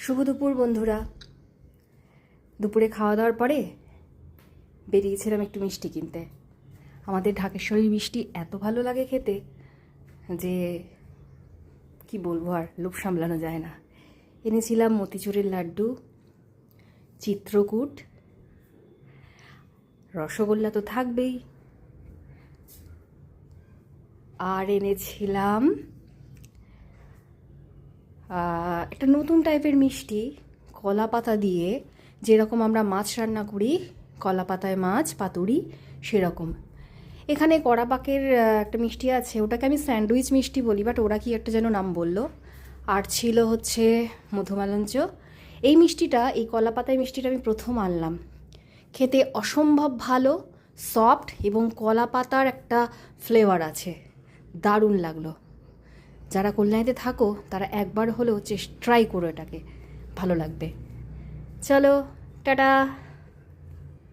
শুভ দুপুর বন্ধুরা। দুপুরে খাওয়া দাওয়ার পরে বেরিয়েছিলাম একটু মিষ্টি কিনতে। আমাদের ঢাকেশ্বরী মিষ্টি এত ভালো লাগে খেতে যে কি বলবো, আর লোভ সামলানো যায় না। এনেছিলাম মতিচুরের লাড্ডু, চিত্রকূট, রসগোল্লা তো থাকবেই, আর এনেছিলাম একটা নতুন টাইপের মিষ্টি, কলা পাতা দিয়ে, যেরকম আমরা মাছ রান্না করি, কলা পাতায় মাছ পাতুরি সেরকম। এখানে কড়াপাকের একটা মিষ্টি আছে, ওটাকে আমি স্যান্ডউইচ মিষ্টি বলি, বাট ওরা কি একটা যেন নাম বললো। আর ছিল হচ্ছে মধুমালঞ্চ। এই মিষ্টিটা, এই কলা পাতায় মিষ্টিটা আমি প্রথম আনলাম। খেতে অসম্ভব ভালো, সফট, এবং কলা পাতার একটা ফ্লেভার আছে, দারুণ লাগলো। যারা কল্যাণীতে থাকো তারা একবার হলেও ট্রাই করো এটাকে, ভালো লাগবে। চলো, টাটা।